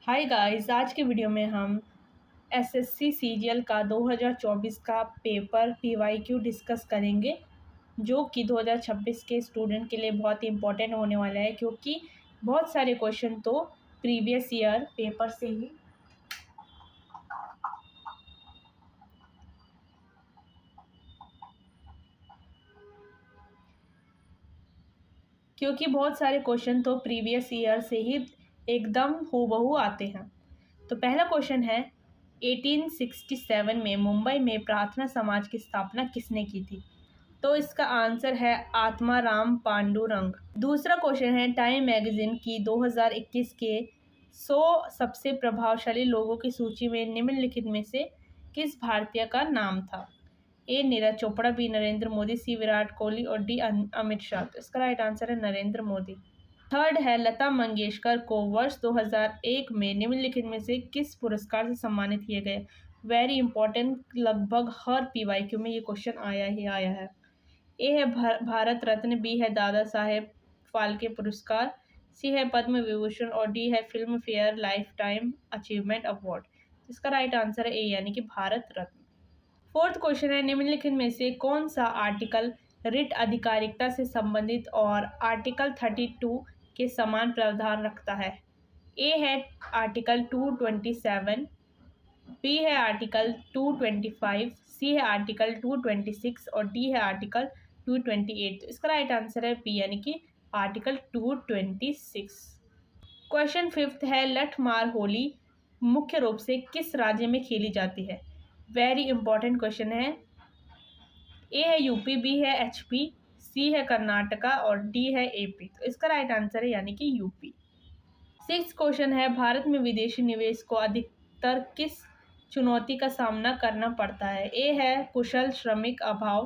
Hi guys, आज के video में हम एसएससी सीजीएल का 2024 का पेपर पीवाईक्यू डिस्कस करेंगे, जो कि 2026 के स्टूडेंट के लिए बहुत ही इम्पोर्टेंट होने वाला है, क्योंकि बहुत सारे क्वेश्चन तो प्रीवियस ईयर पेपर से ही एकदम हूबहू आते हैं। तो पहला क्वेश्चन है, 1867 में मुंबई में प्रार्थना समाज की स्थापना किसने की थी? तो इसका आंसर है आत्माराम पांडुरंग। दूसरा क्वेश्चन है, टाइम मैगजीन की 2021 के 100 सबसे प्रभावशाली लोगों की सूची में निम्नलिखित में से किस भारतीय का नाम था? ए नीरज चोपड़ा, बी नरेंद्र मोदी, सी विराट कोहली और डी अमित शाह। तो इसका राइट आंसर है नरेंद्र मोदी। थर्ड है, लता मंगेशकर को वर्ष 2001 में निम्नलिखित में से किस पुरस्कार से सम्मानित किए गए? वेरी इंपॉर्टेंट, लगभग हर पीवाईक्यू में ये क्वेश्चन आया ही आया है। ए है भारत रत्न, बी है दादा साहेब फाल्के पुरस्कार, सी है पद्म विभूषण और डी है film fair life time achievement award. इसका राइट आंसर है ए, यानी कि भारत रत्न। फोर्थ क्वेश्चन है, निम्नलिखित में से कौन सा आर्टिकल रिट अधिकारिकता से संबंधित और आर्टिकल 32 के समान प्रावधान रखता है? ए है आर्टिकल 227, बी है आर्टिकल 225, सी है आर्टिकल 226 और डी है आर्टिकल 228। तो इसका राइट आंसर है बी, यानी कि आर्टिकल 226। क्वेश्चन फिफ्थ है, लठमार होली मुख्य रूप से किस राज्य में खेली जाती है? वेरी इंपॉर्टेंट क्वेश्चन है। ए है यूपी, बी है एचपी, सी है कर्नाटका और डी है एपी। तो इसका राइट आंसर है यानी कि यूपी। सिक्स क्वेश्चन है, भारत में विदेशी निवेश को अधिकतर किस चुनौती का सामना करना पड़ता है? ए है कुशल श्रमिक अभाव,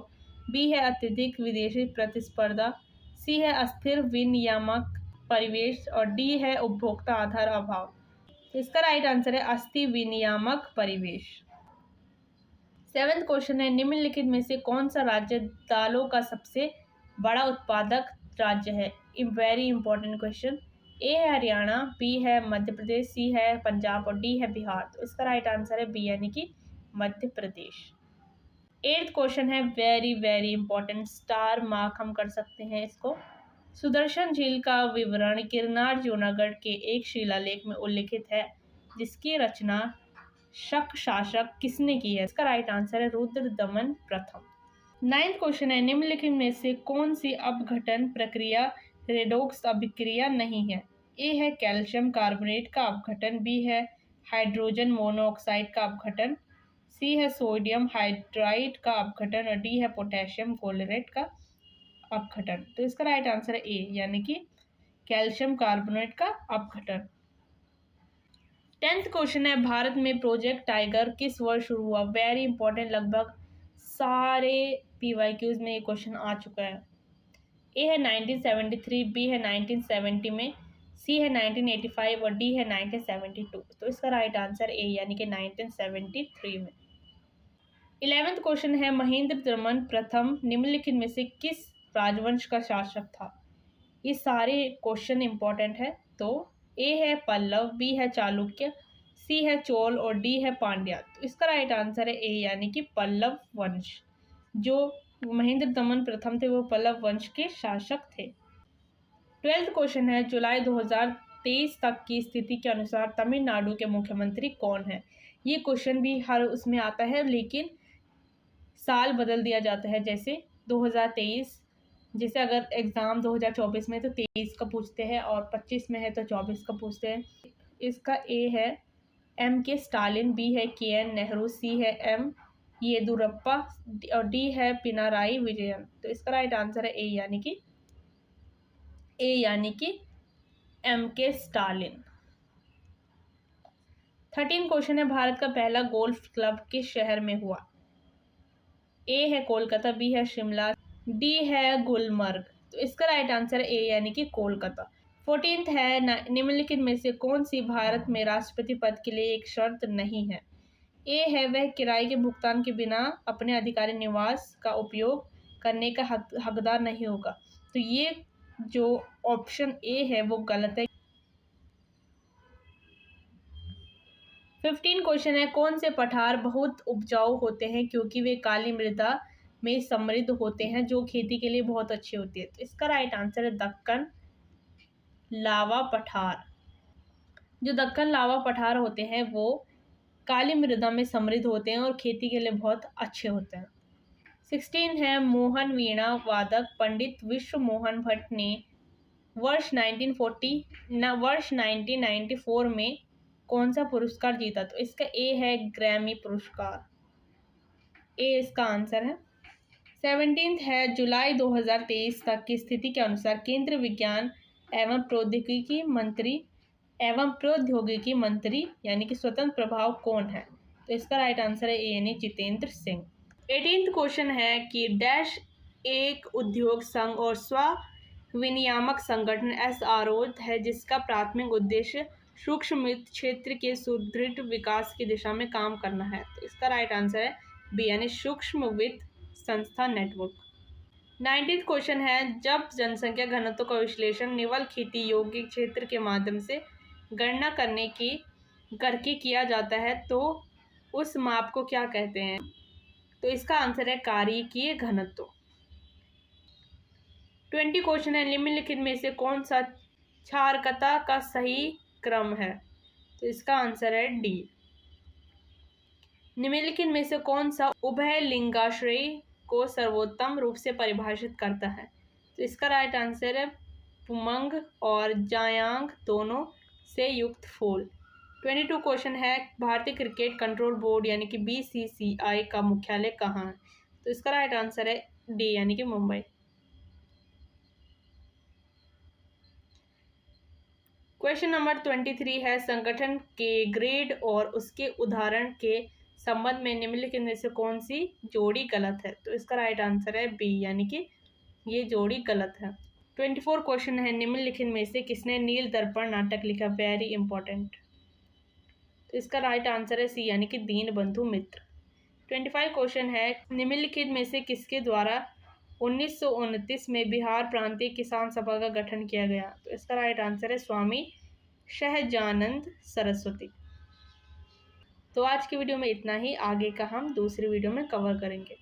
बी है अत्यधिक विदेशी प्रतिस्पर्धा, सी है अस्थिर विनियामक परिवेश और डी है उपभोक्ता आधार अभाव। इसका राइट आंसर है अस्थिर विनियामक परिवेश। सेवेंथ क्वेश्चन है, निम्नलिखित में से कौन सा राज्य दालों का सबसे बड़ा उत्पादक राज्य है? Very important question. ए है हरियाणा, बी है मध्य प्रदेश, सी है पंजाब और डी है बिहार। तो इसका राइट आंसर है बी, यानी कि मध्य प्रदेश। एट्थ क्वेश्चन है, very very important, star mark हम कर सकते हैं इसको। सुदर्शन झील का विवरण किरनार जूनागढ़ के एक शिलालेख में उल्लिखित है, जिसकी रचना शक शासक किसने की है? इसका राइट आंसर है रुद्रदमन प्रथम। नाइन्थ क्वेश्चन है, निम्नलिखित में से कौन सी अपघटन प्रक्रिया रेडॉक्स अभिक्रिया नहीं है? ए है कैल्शियम कार्बोनेट का अपघटन, बी है हाइड्रोजन मोनोऑक्साइड का अपघटन, सी है सोडियम हाइड्राइड का अपघटन और डी है पोटेशियम क्लोराइड का अपघटन। तो इसका राइट आंसर है ए, यानी कि कैल्शियम कार्बोनेट का अपघटन। 10th क्वेश्चन है, भारत में प्रोजेक्ट टाइगर किस वर्ष शुरू हुआ? वेरी इंपॉर्टेंट, लगभग सारे पीवाईक्यूज में ये क्वेश्चन आ चुका है। ए है 1973, बी है 1970 में, सी है 1985 और डी है 1972। तो इसका राइट आंसर ए, यानी कि 1973 में। 11th क्वेश्चन है, महेंद्र दमन प्रथम निम्नलिखित में से किस राजवंश का शासक था? ये सारे क्वेश्चन इंपॉर्टेंट है। तो ए है पल्लव, बी है चालुक्य, सी है चोल और डी है पांड्या। तो इसका राइट आंसर है ए, यानी कि पल्लव वंश। जो महेंद्र दमन प्रथम थे वो पल्लव वंश के शासक थे। 12th क्वेश्चन है, जुलाई 2023 तक की स्थिति के अनुसार तमिलनाडु के मुख्यमंत्री कौन है? ये क्वेश्चन भी हर उसमें आता है, लेकिन साल बदल दिया जाता है। जैसे 2023, जैसे अगर एग्ज़ाम 2024 में तो 23 का पूछते हैं और 25 में है तो 24 का पूछते हैं। इसका ए है M.K. स्टालिन, बी है KN नेहरू, सी है M. येदुरप्पा और डी है पिनाराई विजयन। तो इसका राइट आंसर है ए, यानी कि M.K. स्टालिन। 13 क्वेश्चन है, भारत का पहला गोल्फ क्लब किस शहर में हुआ? ए है कोलकाता, बी है शिमला, डी है गुलमर्ग। तो इसका राइट आंसर है ए, यानी कि कोलकाता। 14th है, निम्नलिखित में से कौन सी भारत में राष्ट्रपति पद के लिए एक शर्त नहीं है? ए है वह किराए के भुगतान के बिना अपने अधिकारी निवास का उपयोग करने का हकदार नहीं होगा। तो ये जो ऑप्शन ए है वो गलत है। 15 क्वेश्चन है, कौन से पठार बहुत उपजाऊ होते हैं क्योंकि वे काली मृदा में समृद्ध होते हैं जो खेती के लिए बहुत अच्छी होती है। तो इसका राइट आंसर है दक्कन लावा पठार। जो दक्कन लावा पठार होते हैं वो काली मृदा में समृद्ध होते हैं और खेती के लिए बहुत अच्छे होते हैं। 16 है, मोहन वीणा वादक पंडित विश्व मोहन भट्ट ने वर्ष 1994 में कौन सा पुरस्कार जीता। तो इसका ए है ग्रैमी पुरस्कार, ए इसका आंसर है। 17 है, जुलाई 2023 तक की स्थिति के अनुसार केंद्रीय विज्ञान एवं प्रौद्योगिकी मंत्री यानी कि स्वतंत्र प्रभाव कौन है। तो इसका राइट आंसर है ए यानी जितेंद्र सिंह। 18 क्वेश्चन है कि डैश एक उद्योग संघ और स्व विनियामक संगठन SRO है जिसका प्राथमिक उद्देश्य सूक्ष्म वित्त क्षेत्र के सुदृढ़ विकास की दिशा में काम करना है। तो इसका राइट आंसर है बी यानी सूक्ष्म वित्त संस्था नेटवर्क। 19th क्वेश्चन है, जब जनसंख्या घनत्व का विश्लेषण निवल खेती योग्य क्षेत्र के माध्यम से गणना करके किया जाता है तो उस माप को क्या कहते हैं। तो इसका आंसर है कार्यकीय घनत्व। 20 क्वेश्चन है, निम्नलिखित में से कौन सा क्षारकता का सही क्रम है। तो इसका आंसर है डी। निम्नलिखित में से कौन सा उभय लिंगाश्रय को सर्वोत्तम रूप से परिभाषित करता है। तो इसका राइट आंसर है पुमंग और जायांग दोनों से युक्त फूल। 22 क्वेश्चन है, भारतीय क्रिकेट कंट्रोल बोर्ड यानी कि BCCI का मुख्यालय कहाँ है। तो इसका राइट आंसर है डी यानी कि मुंबई। क्वेश्चन नंबर 23 है, संगठन के ग्रेड और उसके उदाहरण के संबंध में निम्नलिखित में से कौन सी जोड़ी गलत है। तो इसका राइट आंसर है बी यानी कि ये जोड़ी गलत है। 24 क्वेश्चन है, निम्नलिखित में से किसने नील दर्पण नाटक लिखा। Very important. तो इसका राइट आंसर है सी यानी कि दीनबंधु मित्र। 25 क्वेश्चन है, निम्नलिखित में से किसके द्वारा 1929 में बिहार प्रांतीय किसान सभा का गठन किया गया। तो इसका राइट आंसर है स्वामी सहजानंद सरस्वती। तो आज की वीडियो में इतना ही, आगे का हम दूसरी वीडियो में कवर करेंगे।